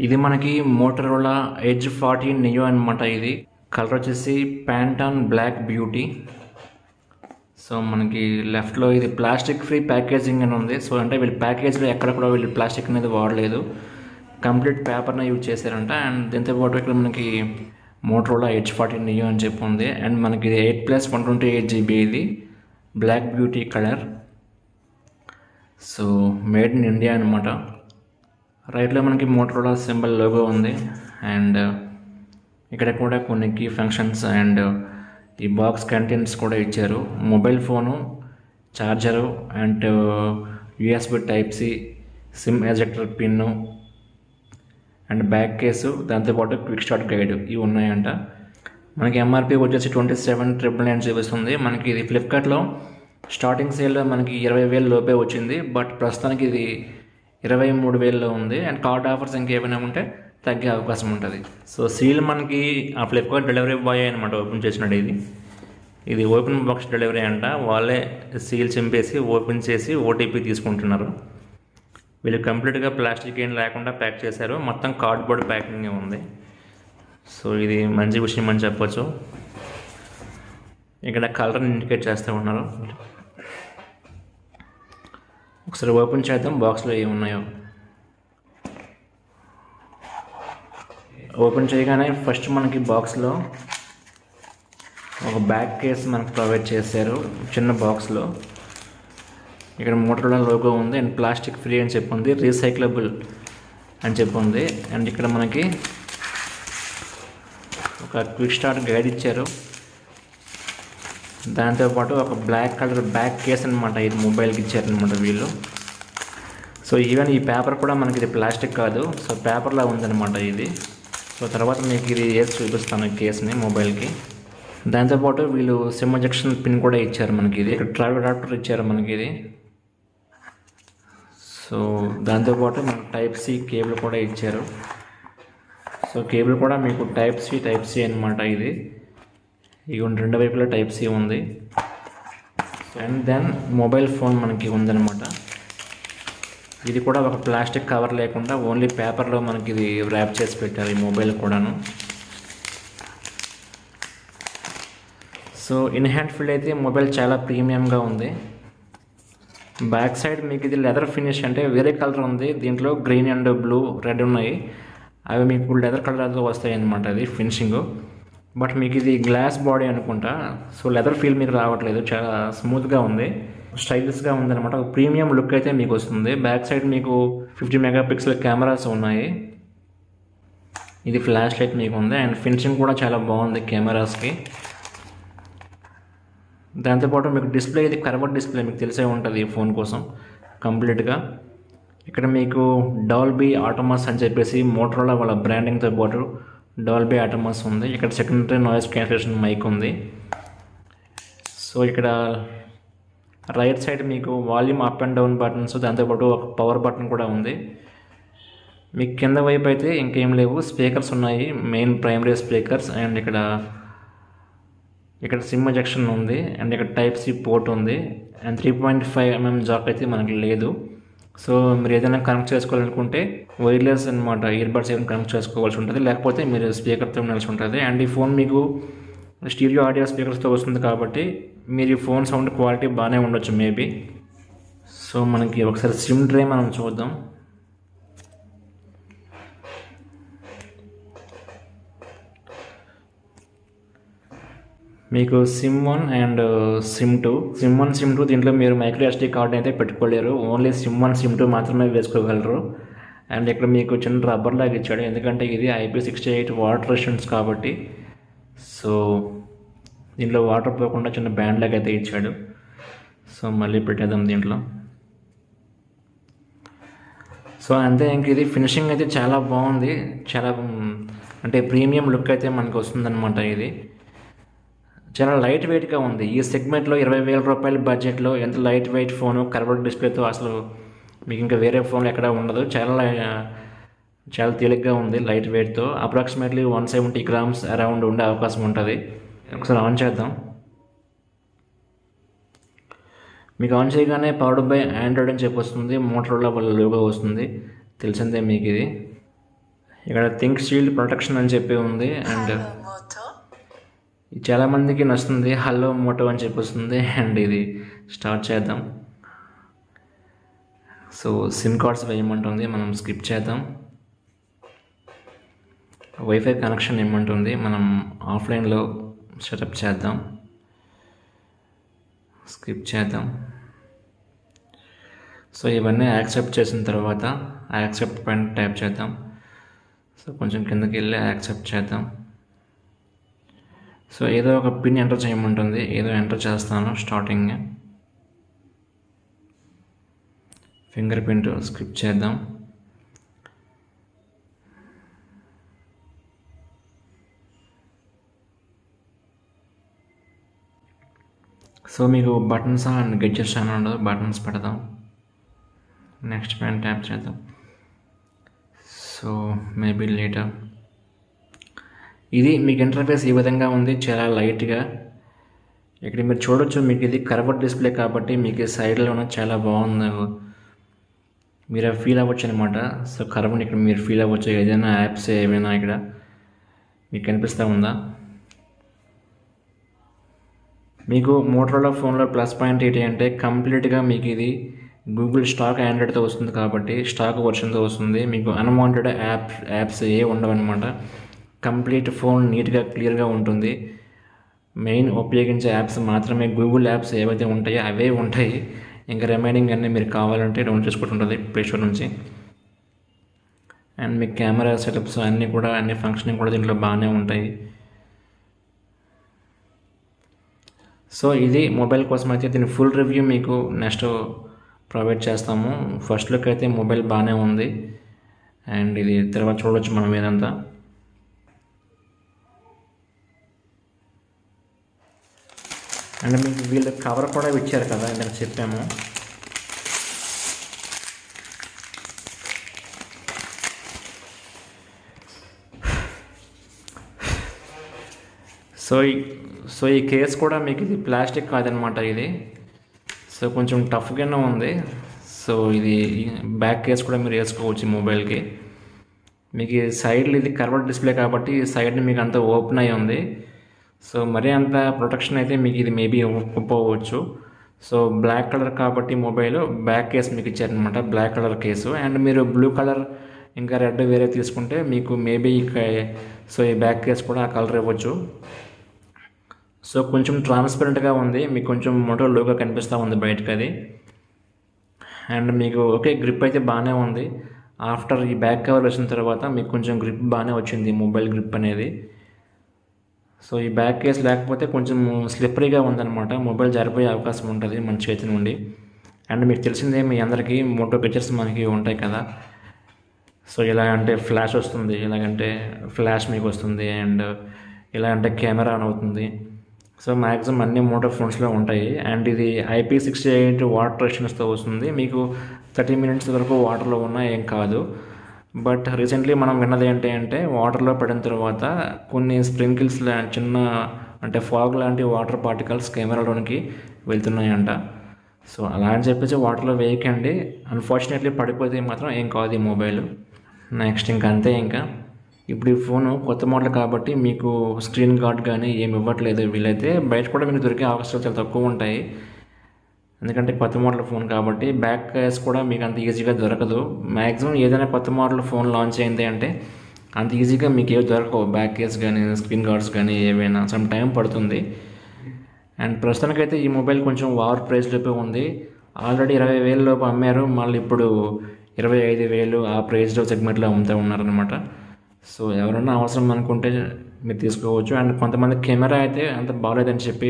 ఇది మనకి Motorola edge 14 neo అనమాట. ఇది కలర్ వచ్చేసి ప్యాంటాన్ బ్లాక్ బ్యూటీ. సో మనకి లెఫ్ట్లో ఇది ప్లాస్టిక్ ఫ్రీ ప్యాకేజింగ్ అని ఉంది. సో అంటే వీళ్ళు ప్యాకేజ్లో ఎక్కడ కూడా వీళ్ళు ప్లాస్టిక్ అనేది వాడలేదు, కంప్లీట్ పేపర్ని యూజ్ చేశారంట. అండ్ దీంతో పాటు ఇక్కడ మనకి మోటరోలా ఎడ్జ్ 14 నియో అని చెప్పి ఉంది. అండ్ మనకి ఇది 8+128GB, ఇది black beauty colour. So made in India అనమాట. రైట్లో మనకి మోటరోలా సింబల్ లోగో ఉంది. అండ్ ఇక్కడ కూడా కొన్ని కీ ఫంక్షన్స్ అండ్ ఈ బాక్స్ కంటెంట్స్ కూడా ఇచ్చారు. Mobile phone, charger and USB Type-C, sim ejector pin and back case, దాంతోపాటు క్విక్ స్టార్ట్ గైడ్ ఇవి ఉన్నాయంట. మనకి MRP వచ్చేసి 27,999 చూపిస్తుంది. మనకి ఇది ఫ్లిప్కార్ట్లో స్టార్టింగ్ సేల్లో మనకి 20,000 లోపే వచ్చింది, బట్ ప్రస్తుతానికి ఇది 23,000లో ఉంది. అండ్ కార్డ్ ఆఫర్స్ ఇంకేమైనా ఉంటే తగ్గే అవకాశం ఉంటుంది. సో సీల్ మనకి ఆ ఫ్లిప్కార్ట్ డెలివరీ బాయ్ అనమాట ఓపెన్ చేసినాడు. ఇది ఓపెన్ బాక్స్ డెలివరీ అంట. వాళ్ళే సీల్ చింపేసి ఓపెన్ చేసి OTP తీసుకుంటున్నారు. వీళ్ళు కంప్లీట్గా ప్లాస్టిక్ ఏం లేకుండా ప్యాక్ చేశారు, మొత్తం కార్డ్బోర్డ్ ప్యాకింగ్ ఉంది. సో ఇది మంచి విషయం అని చెప్పొచ్చు. ఇక్కడ కలర్ని ఇండికేట్ చేస్తూ ఉన్నారు. ఒకసారి ఓపెన్ చేద్దాం బాక్స్లో ఏమున్నాయో. ఓపెన్ చేయగానే ఫస్ట్ మనకి బాక్స్లో ఒక బ్యాక్ కేస్ మనకు ప్రొవైడ్ చేశారు చిన్న బాక్స్లో. ఇక్కడ మోటరోలా లోగో ఉంది అండ్ ప్లాస్టిక్ ఫ్రీ అని చెప్పి ఉంది, రీసైక్లబుల్ అని చెప్పి ఉంది. అండ్ ఇక్కడ మనకి ఒక క్విక్ స్టార్ట్ గైడ్ ఇచ్చారు. దాంతోపాటు ఒక బ్లాక్ కలర్ బ్యాక్ కేస్ అనమాట, ఇది మొబైల్కి ఇచ్చారనమాట వీళ్ళు. సో ఈవెన్ ఈ పేపర్ కూడా మనకి ఇది ప్లాస్టిక్ కాదు, సో పేపర్లా ఉందన్నమాట ఇది. సో తర్వాత మీకు ఇది వేసి చూపిస్తాను కేస్ని మొబైల్కి. దాంతోపాటు వీళ్ళు సిమ్ ఎజెక్షన్ పిన్ కూడా ఇచ్చారు మనకి. ఇది ట్రావెల్ అడాప్టర్ ఇచ్చారు మనకి ఇది. సో దాంతోపాటు మనకు Type-C కేబుల్ కూడా ఇచ్చారు. సో కేబుల్ కూడా మీకు Type-C అనమాట. ఇది రెండు వైపులా Type-C ఉంది. అండ్ దెన్ మొబైల్ ఫోన్ మనకి ఉందన్నమాట. ఇది కూడా ఒక ప్లాస్టిక్ కవర్ లేకుండా ఓన్లీ పేపర్లో మనకి ఇది ర్యాప్ చేసి పెట్టారు ఈ మొబైల్ కూడాను. సో ఇన్ హ్యాండ్ ఫీల్ అయితే మొబైల్ చాలా ప్రీమియంగా ఉంది. బ్యాక్ సైడ్ మీకు ఇది లెదర్ ఫినిష్, అంటే వేరే కలర్ ఉంది, దీంట్లో గ్రీన్ అండ్ బ్లూ రెడ్ ఉన్నాయి. అవి మీకు లెదర్ కలర్తో వస్తాయి అన్నమాట అది ఫినిషింగ్. బట్ మీకు ఇది గ్లాస్ బాడీ అనుకుంటా, సో లెదర్ ఫీల్ మీకు రావట్లేదు, చాలా స్మూత్గా ఉంది, స్టైలిష్గా ఉందన్నమాట. ఒక ప్రీమియం లుక్ అయితే మీకు వస్తుంది. బ్యాక్ సైడ్ మీకు 50 మెగాపిక్సెల్ కెమెరాస్ ఉన్నాయి. ఇది ఫ్లాష్ లైట్ మీకు ఉంది అండ్ ఫినిషింగ్ కూడా చాలా బాగుంది కెమెరాస్కి. దాంతోపాటు మీకు డిస్ప్లే, ఇది కర్వ్డ్ డిస్ప్లే మీకు తెలిసే ఉంటుంది ఈ ఫోన్ కోసం కంప్లీట్గా. ఇక్కడ మీకు డాల్బీ ఆటోమస్ అని చెప్పేసి మోటరోలా వాళ్ళ బ్రాండింగ్తో పాటు డాల్బీ ఆటోమస్ ఉంది. ఇక్కడ సెకండరీ నాయిస్ క్యాన్సిలేషన్ మైక్ ఉంది. సో ఇక్కడ రైట్ సైడ్ మీకు volume up and down buttons, దాంతోపాటు ఒక పవర్ బటన్ కూడా ఉంది. మీకు కింద వైపు అయితే ఇంకేం లేవు, స్పీకర్స్ ఉన్నాయి, మెయిన్ ప్రైమరీ స్పీకర్స్. అండ్ ఇక్కడ సిమ్ ఎజెక్షన్ ఉంది అండ్ ఇక్కడ Type-C పోర్ట్ ఉంది. అండ్ 3.5mm జాక్ అయితే మనకి లేదు. సో మీరు ఏదైనా కనెక్ట్ చేసుకోవాలనుకుంటే వైర్లెస్ అనమాట, ఇయర్బడ్స్ ఏమైనా కనెక్ట్ చేసుకోవాల్సి ఉంటుంది, లేకపోతే మీరు స్పీకర్తో ఉండాల్సి ఉంటుంది. అండ్ ఈ ఫోన్ మీకు స్టీరియో ఆడియో స్పీకర్స్తో వస్తుంది కాబట్టి మీరు ఈ ఫోన్ సౌండ్ క్వాలిటీ బాగానే ఉండొచ్చు మేబీ. సో మనకి ఒకసారి సిమ్ ట్రే మనం చూద్దాం. మీకు SIM1 and SIM2. SIM1, SIM2 దీంట్లో మీరు మైక్రో SD కార్డ్ అయితే పెట్టుకోలేరు, ఓన్లీ SIM1, SIM2 మాత్రమే వేసుకోగలరు. అండ్ ఇక్కడ మీకు చిన్న రబ్బర్ లాగా ఇచ్చాడు, ఎందుకంటే ఇది IP68 వాటర్ రెసిస్టెన్స్ కాబట్టి. సో దీంట్లో వాటర్ పోకుండా చిన్న బ్యాండ్ లాగా అయితే ఇచ్చాడు. సో మళ్ళీ పెట్టేద్దాం దీంట్లో. సో అంతే, ఇంక ఇది ఫినిషింగ్ అయితే చాలా బాగుంది, చాలా అంటే ప్రీమియం లుక్ అయితే మనకు వస్తుందన్నమాట. ఇది చాలా లైట్ వెయిట్గా ఉంది. ఈ సెగ్మెంట్లో 20,000 రూపాయల బడ్జెట్లో ఎంత లైట్ వెయిట్ ఫోను కర్వ్డ్ డిస్ప్లేతో అసలు మీకు ఇంకా వేరే ఫోన్లు ఎక్కడ ఉండదు. చాలా తేలిగ్గా ఉంది లైట్ వెయిట్తో. అప్రాక్సిమేట్లీ 170 grams అరౌండ్ ఉండే అవకాశం ఉంటుంది. ఒకసారి ఆన్ చేద్దాం. మీకు ఆన్ చేయగానే పవర్డ్ బై ఆండ్రాయిడ్ అని చెప్పి వస్తుంది, మోటరోలా వాళ్ళ లోగో వస్తుంది, తెలిసిందే మీకు ఇది. ఇక్కడ థింక్ షీల్డ్ ప్రొటెక్షన్ అని చెప్పి ఉంది. అండ్ చాలామందికి నచ్చుతుంది, హలో మోటో అని చెప్పి వస్తుంది. అండ్ ఇది స్టార్ట్ చేద్దాం. సో సిమ్ కార్డ్స్ వేయమంటుంది, మనం స్కిప్ చేద్దాం. వైఫై కనెక్షన్ ఇమ్మంటుంది, మనం ఆఫ్లైన్లో సెటప్ చేద్దాం. స్కిప్ చేద్దాం. సో ఇవన్నీ యాక్సెప్ట్ చేసిన తర్వాత యాక్సెప్ట్ పైన ట్యాప్ చేద్దాం. సో కొంచెం కిందకి వెళ్ళి యాక్సెప్ట్ చేద్దాం. సో ఏదో ఒక పిన్ ఎంటర్ చేయమంటుంది, ఏదో ఎంటర్ చేస్తాను. స్టార్టింగ్ ఫింగర్ ప్రింట్ స్కిప్ చేద్దాం. సో మీకు బటన్స్ అండ్ గెడ్జెట్స్ అని ఉండదు, బటన్స్ పెడదాం. నెక్స్ట్ పైన ట్యాప్ చేద్దాం. So maybe later. ఇది మీకు ఇంటర్ఫేస్ ఈ విధంగా ఉంది, చాలా లైట్గా. ఇక్కడ మీరు చూడొచ్చు, మీకు ఇది కర్వ్డ్ డిస్ప్లే కాబట్టి మీకు సైడ్లో ఉన్న చాలా బాగుంది, మీరు ఫీల్ అవ్వచ్చు అనమాట. సో కర్వ్ని ఇక్కడ మీరు ఫీల్ అవ్వచ్చు. ఏదైనా యాప్స్ ఏమైనా ఇక్కడ మీకు కనిపిస్తూ ఉందా? మీకు మోటరోలా ఫోన్లో ప్లస్ పాయింట్ ఏంటి అంటే కంప్లీట్గా మీకు ఇది గూగుల్ స్టాక్ ఆండ్రాయిడ్తో వస్తుంది కాబట్టి స్టాక్ వర్షన్తో వస్తుంది. మీకు అన్వాంటెడ్ యాప్స్ ఏ ఉండవన్నమాట. కంప్లీట్ ఫోన్ నీట్గా క్లియర్గా ఉంటుంది. మెయిన్ ఉపయోగించే యాప్స్ మాత్రమే గూగుల్ యాప్స్ ఏవైతే ఉంటాయో అవే ఉంటాయి. ఇంకా రిమైనింగ్ అన్నీ మీరు కావాలంటే డౌన్లోడ్ చేసుకుంటుంటుంది ప్లేస్టోర్ నుంచి. అండ్ మీకు కెమెరా సెటప్స్ అన్నీ కూడా అన్ని ఫంక్షనింగ్ కూడా దీంట్లో బాగానే ఉంటాయి. సో ఇది మొబైల్ కోసం అయితే దీని ఫుల్ రివ్యూ మీకు నెక్స్ట్ ప్రొవైడ్ చేస్తాము. ఫస్ట్ లుక్ అయితే మొబైల్ బాగానే ఉంది. అండ్ ఇది తర్వాత చూడవచ్చు మనం ఏదంతా. అండ్ మీకు వీళ్ళు కవర్ కూడా ఇచ్చారు కదా, ఇందాక చెప్పాము. సో ఈ కేస్ కూడా మీకు ఇది ప్లాస్టిక్ కాదనమాట ఇది. సో కొంచెం టఫ్గానే ఉంది. సో ఇది బ్యాక్ కేస్ కూడా మీరు వేసుకోవచ్చు ఈ మొబైల్కి. మీకు ఈ సైడ్లో ఇది కర్వ్డ్ డిస్ప్లే కాబట్టి ఈ సైడ్ని మీకు అంత ఓపెన్ అయి ఉంది. సో మరీ అంత ప్రొటెక్షన్ అయితే మీకు ఇది మేబీ ఒప్పుకోవచ్చు. సో బ్లాక్ కలర్ కాబట్టి మొబైల్ బ్యాక్ కేస్ మీకు ఇచ్చారనమాట, బ్లాక్ కలర్ కేసు. అండ్ మీరు బ్లూ కలర్ ఇంకా రెడ్ వేరే తీసుకుంటే మీకు మేబీ సో ఈ బ్యాక్ కేస్ కూడా ఆ కలర్ ఇవ్వచ్చు. సో కొంచెం ట్రాన్స్పరెంట్గా ఉంది, మీకు కొంచెం మోటో లోగో కనిపిస్తూ ఉంది బయటకు అది. అండ్ మీకు ఓకే గ్రిప్ అయితే బాగానే ఉంది. ఆఫ్టర్ ఈ బ్యాక్ కవర్ వచ్చిన తర్వాత మీకు కొంచెం గ్రిప్ బాగానే వచ్చింది, మొబైల్ గ్రిప్ అనేది. సో ఈ బ్యాక్ కేస్ లేకపోతే కొంచెం స్లిప్పరీగా ఉందన్నమాట, మొబైల్ జారిపోయే అవకాశం ఉంటుంది మన చేతి నుండి. అండ్ మీకు తెలిసిందే మీ అందరికీ మోటో పిక్చర్స్ మనకి ఉంటాయి కదా. సో ఎలాగంటే ఫ్లాష్ వస్తుంది, ఎలాగంటే ఫ్లాష్ మీకు వస్తుంది, అండ్ ఎలా అంటే కెమెరా ఆన్ అవుతుంది. సో మ్యాక్సిమం అన్ని మోటో ఫోన్స్లో ఉంటాయి. అండ్ ఇది IP68 వాటర్ రెసిస్టెన్స్తో వస్తుంది. మీకు 30 మినిట్స్ వరకు వాటర్లో ఉన్నా ఏం కాదు. బట్ రీసెంట్లీ మనం విన్నది ఏంటి అంటే వాటర్లో పడిన తర్వాత కొన్ని స్ప్రింకిల్స్ చిన్న అంటే ఫాగ్ లాంటి వాటర్ పార్టికల్స్ కెమెరాలోనికి వెళ్తున్నాయంట. సో అలా అని చెప్పేసి వాటర్లో వేయకండి. అన్ఫార్చునేట్లీ పడిపోతే మాత్రం ఏం కాదు ఈ మొబైల్. నెక్స్ట్ ఇంకా అంతే. ఇంకా ఇప్పుడు ఈ ఫోను కొత్త మోడల్ కాబట్టి మీకు స్క్రీన్ గార్డ్ కానీ ఏమి ఇవ్వట్లేదు. వీలైతే బయట కూడా మీకు దొరికే అవకాశాలు చాలా తక్కువ ఉంటాయి, ఎందుకంటే కొత్త మోడల్ ఫోన్ కాబట్టి. బ్యాక్ కేస్ కూడా మీకు అంత ఈజీగా దొరకదు. మ్యాక్సిమం ఏదైనా కొత్త మోడల్ ఫోన్ లాంచ్ అయింది అంటే అంత ఈజీగా మీకు ఏవి దొరకవు, బ్యాక్ కేస్ కానీ స్క్రీన్ గార్డ్స్ కానీ ఏవైనా సమ్ టైం పడుతుంది. అండ్ ప్రస్తుతానికైతే ఈ మొబైల్ కొంచెం ఓవర్ ప్రైస్లోపే ఉంది. ఆల్రెడీ 20,000 లోపు అమ్మారు, మళ్ళీ ఇప్పుడు 25,000 ఆ ప్రైస్లో సెగ్మెంట్లో అమ్ముతూ ఉన్నారనమాట. సో ఎవరైనా అవసరం అనుకుంటే మీరు తీసుకోవచ్చు. అండ్ కొంతమంది కెమెరా అయితే అంత బాగాలేదని చెప్పి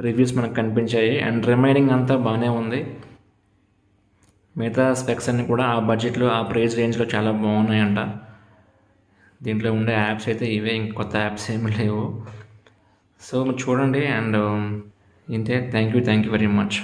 రివ్యూస్ మనకు కనిపించాయి. అండ్ రిమైనింగ్ అంతా బాగానే ఉంది. మిగతా స్పెక్స్ అన్నీ కూడా ఆ బడ్జెట్లో ఆ ప్రైస్ రేంజ్లో చాలా బాగున్నాయంట. దీంట్లో ఉండే యాప్స్ అయితే ఇవే, ఇంక కొత్త యాప్స్ ఏమీ లేవు. సో చూడండి. అండ్ ఇంతే. Thank you very much.